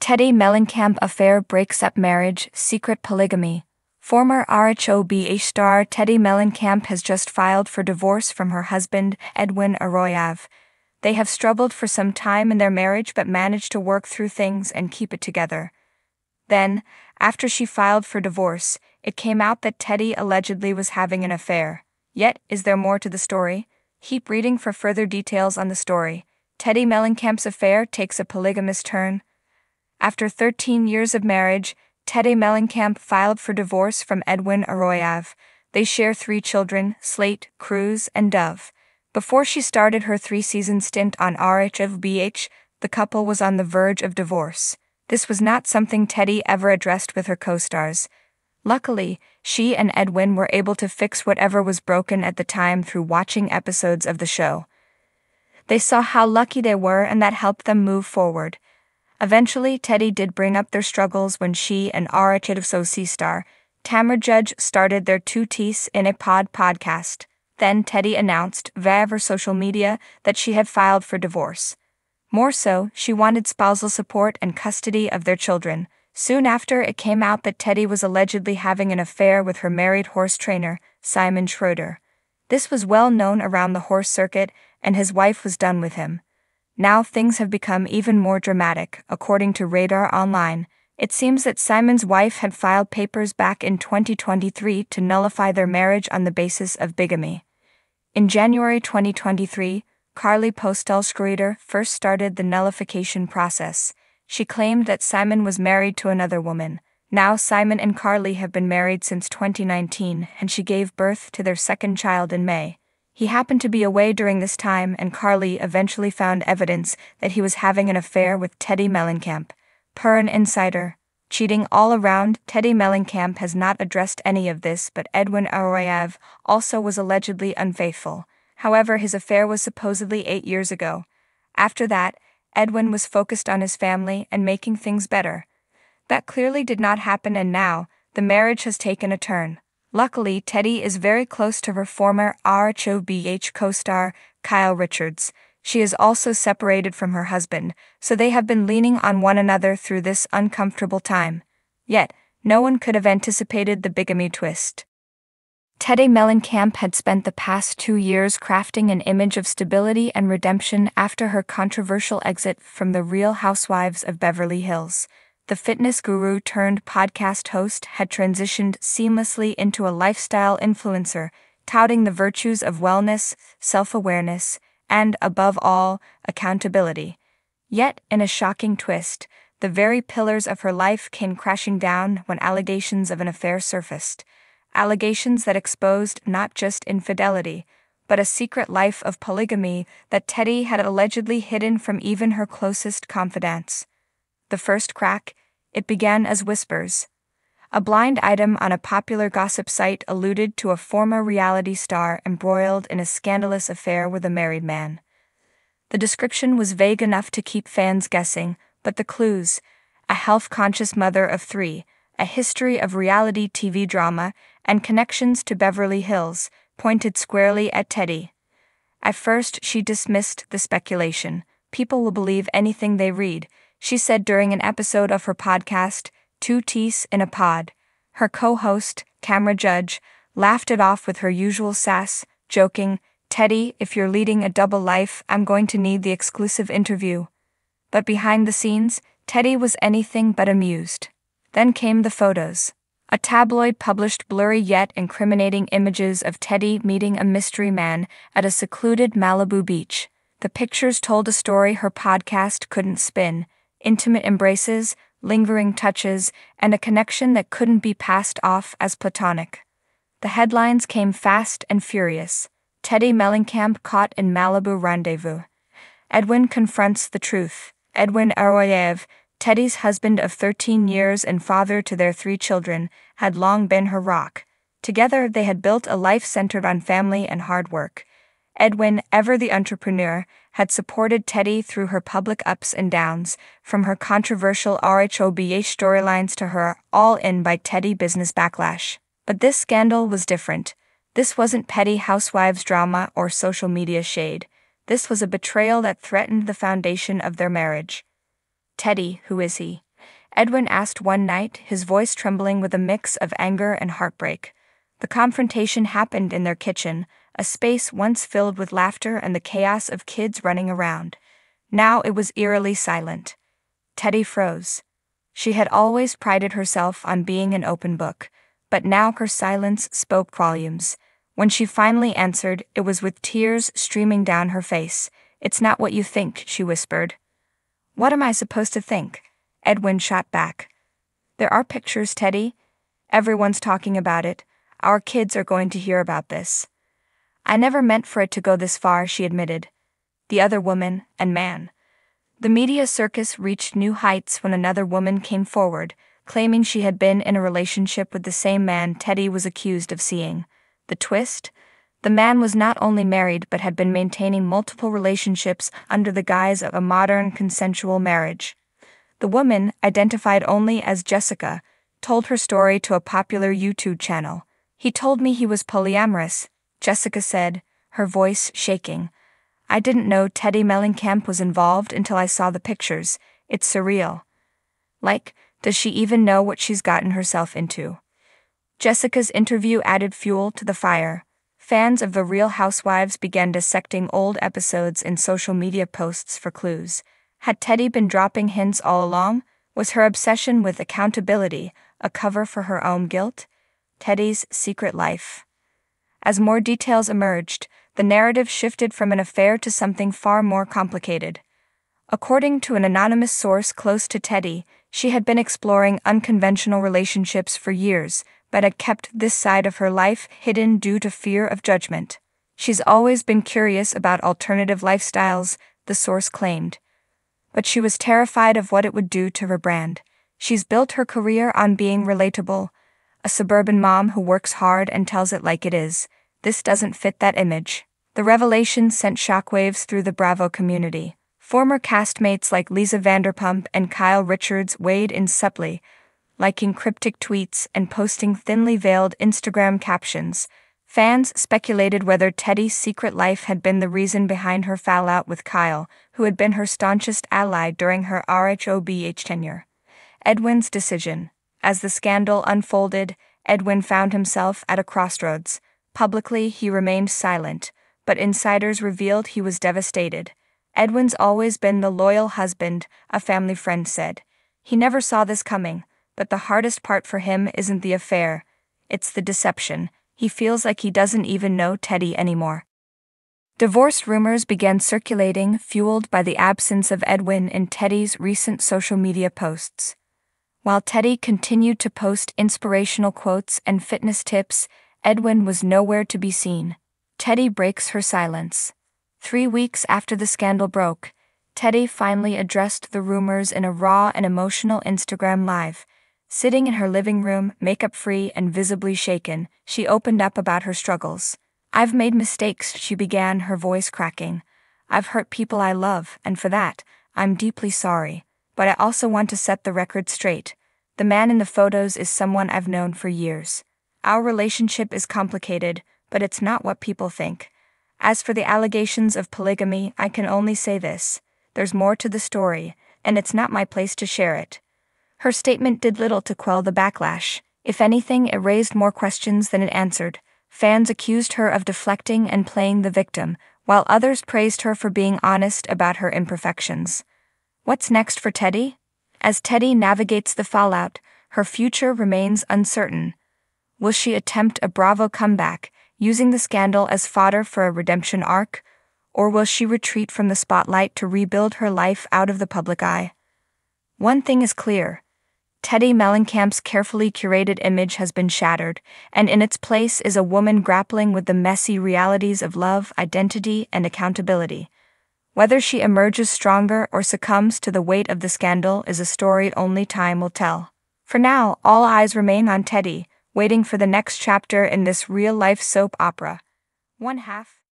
Teddi Mellencamp affair breaks up marriage, secret polygamy. Former RHOBH star Teddi Mellencamp has just filed for divorce from her husband, Edwin Arroyav. They have struggled for some time in their marriage but managed to work through things and keep it together. Then, after she filed for divorce, it came out that Teddi allegedly was having an affair. Yet, is there more to the story? Keep reading for further details on the story. Teddi Mellencamp's affair takes a polygamous turn. After 13 years of marriage, Teddi Mellencamp filed for divorce from Edwin Arroyav. They share 3 children, Slate, Cruz, and Dove. Before she started her 3-season stint on RHOBH, the couple was on the verge of divorce. This was not something Teddi ever addressed with her co-stars. Luckily, she and Edwin were able to fix whatever was broken at the time through watching episodes of the show. They saw how lucky they were and that helped them move forward. Eventually, Teddi did bring up their struggles when she and RHOBH star Tamra Judge started their 2 Teas in a Pod podcast. Then Teddi announced via her social media that she had filed for divorce. More so, she wanted spousal support and custody of their children. Soon after, it came out that Teddi was allegedly having an affair with her married horse trainer, Simon Schroeder. This was well known around the horse circuit, and his wife was done with him. Now things have become even more dramatic, according to Radar Online. It seems that Simon's wife had filed papers back in 2023 to nullify their marriage on the basis of bigamy. In January 2023, Carly Postel-Schroeder first started the nullification process. She claimed that Simon was married to another woman. Now Simon and Carly have been married since 2019, and she gave birth to their 2nd child in May. He happened to be away during this time, and Carly eventually found evidence that he was having an affair with Teddi Mellencamp. Per an insider, cheating all around. Teddi Mellencamp has not addressed any of this, but Edwin Arroyav also was allegedly unfaithful. However, his affair was supposedly 8 years ago. After that, Edwin was focused on his family and making things better. That clearly did not happen, and now, the marriage has taken a turn. Luckily, Teddi is very close to her former RHOBH co-star, Kyle Richards. She is also separated from her husband, so they have been leaning on one another through this uncomfortable time. Yet, no one could have anticipated the bigamy twist. Teddi Mellencamp had spent the past 2 years crafting an image of stability and redemption after her controversial exit from the Real Housewives of Beverly Hills. The fitness guru turned podcast host had transitioned seamlessly into a lifestyle influencer, touting the virtues of wellness, self-awareness, and, above all, accountability. Yet, in a shocking twist, the very pillars of her life came crashing down when allegations of an affair surfaced. Allegations that exposed not just infidelity, but a secret life of polygamy that Teddi had allegedly hidden from even her closest confidants. The first crack, it began as whispers. A blind item on a popular gossip site alluded to a former reality star embroiled in a scandalous affair with a married man. The description was vague enough to keep fans guessing, but the clues, a health-conscious mother of 3, a history of reality TV drama, and connections to Beverly Hills, pointed squarely at Teddi. At first, she dismissed the speculation. People will believe anything they read, she said during an episode of her podcast, 2 Teas in a Pod. Her co-host, Tamra Judge, laughed it off with her usual sass, joking, "Teddi, if you're leading a double life, I'm going to need the exclusive interview." But behind the scenes, Teddi was anything but amused. Then came the photos. A tabloid published blurry yet incriminating images of Teddi meeting a mystery man at a secluded Malibu beach. The pictures told a story her podcast couldn't spin: intimate embraces, lingering touches, and a connection that couldn't be passed off as platonic. The headlines came fast and furious. Teddi Mellencamp caught in Malibu rendezvous. Edwin confronts the truth. Edwin Arroyav, Teddi's husband of 13 years and father to their 3 children, had long been her rock. Together, they had built a life centered on family and hard work. Edwin, ever the entrepreneur, had supported Teddi through her public ups and downs, from her controversial RHOBH storylines to her all-in by Teddi business backlash. But this scandal was different. This wasn't petty housewives drama or social media shade. This was a betrayal that threatened the foundation of their marriage. Teddi, who is he? Edwin asked one night, his voice trembling with a mix of anger and heartbreak. The confrontation happened in their kitchen, a space once filled with laughter and the chaos of kids running around. Now it was eerily silent. Teddi froze. She had always prided herself on being an open book, but now her silence spoke volumes. When she finally answered, it was with tears streaming down her face. "It's not what you think," she whispered. "What am I supposed to think?" Edwin shot back. "There are pictures, Teddi. Everyone's talking about it. Our kids are going to hear about this." "I never meant for it to go this far," she admitted. The other woman and man. The media circus reached new heights when another woman came forward, claiming she had been in a relationship with the same man Teddi was accused of seeing. The twist? The man was not only married but had been maintaining multiple relationships under the guise of a modern consensual marriage. The woman, identified only as Jessica, told her story to a popular YouTube channel. "He told me he was polyamorous," Jessica said, her voice shaking. "I didn't know Teddi Mellencamp was involved until I saw the pictures. It's surreal. Like, does she even know what she's gotten herself into?" Jessica's interview added fuel to the fire. Fans of The Real Housewives began dissecting old episodes in social media posts for clues. Had Teddi been dropping hints all along? Was her obsession with accountability a cover for her own guilt? Teddi's secret life. As more details emerged, the narrative shifted from an affair to something far more complicated. According to an anonymous source close to Teddi, she had been exploring unconventional relationships for years, but had kept this side of her life hidden due to fear of judgment. "She's always been curious about alternative lifestyles," the source claimed. But she was terrified of what it would do to her brand. "She's built her career on being relatable, a suburban mom who works hard and tells it like it is. This doesn't fit that image." The revelation sent shockwaves through the Bravo community. Former castmates like Lisa Vanderpump and Kyle Richards weighed in subtly, liking cryptic tweets and posting thinly veiled Instagram captions. Fans speculated whether Teddi's secret life had been the reason behind her fallout with Kyle, who had been her staunchest ally during her RHOBH tenure. Edwin's decision. As the scandal unfolded, Edwin found himself at a crossroads. Publicly, he remained silent, but insiders revealed he was devastated. "Edwin's always been the loyal husband," a family friend said. "He never saw this coming, but the hardest part for him isn't the affair. It's the deception. He feels like he doesn't even know Teddi anymore." Divorce rumors began circulating, fueled by the absence of Edwin in Teddi's recent social media posts. While Teddi continued to post inspirational quotes and fitness tips, Edwin was nowhere to be seen. Teddi breaks her silence. 3 weeks after the scandal broke, Teddi finally addressed the rumors in a raw and emotional Instagram Live. Sitting in her living room, makeup-free and visibly shaken, she opened up about her struggles. "I've made mistakes," she began, her voice cracking. "I've hurt people I love, and for that, I'm deeply sorry. But I also want to set the record straight. The man in the photos is someone I've known for years. Our relationship is complicated, but it's not what people think. As for the allegations of polygamy, I can only say this: there's more to the story, and it's not my place to share it." Her statement did little to quell the backlash. If anything, it raised more questions than it answered. Fans accused her of deflecting and playing the victim, while others praised her for being honest about her imperfections. What's next for Teddi? As Teddi navigates the fallout, her future remains uncertain. Will she attempt a Bravo comeback, using the scandal as fodder for a redemption arc? Or will she retreat from the spotlight to rebuild her life out of the public eye? One thing is clear: Teddi Mellencamp's carefully curated image has been shattered, and in its place is a woman grappling with the messy realities of love, identity, and accountability. Whether she emerges stronger or succumbs to the weight of the scandal is a story only time will tell. For now, all eyes remain on Teddi, waiting for the next chapter in this real-life soap opera. One half.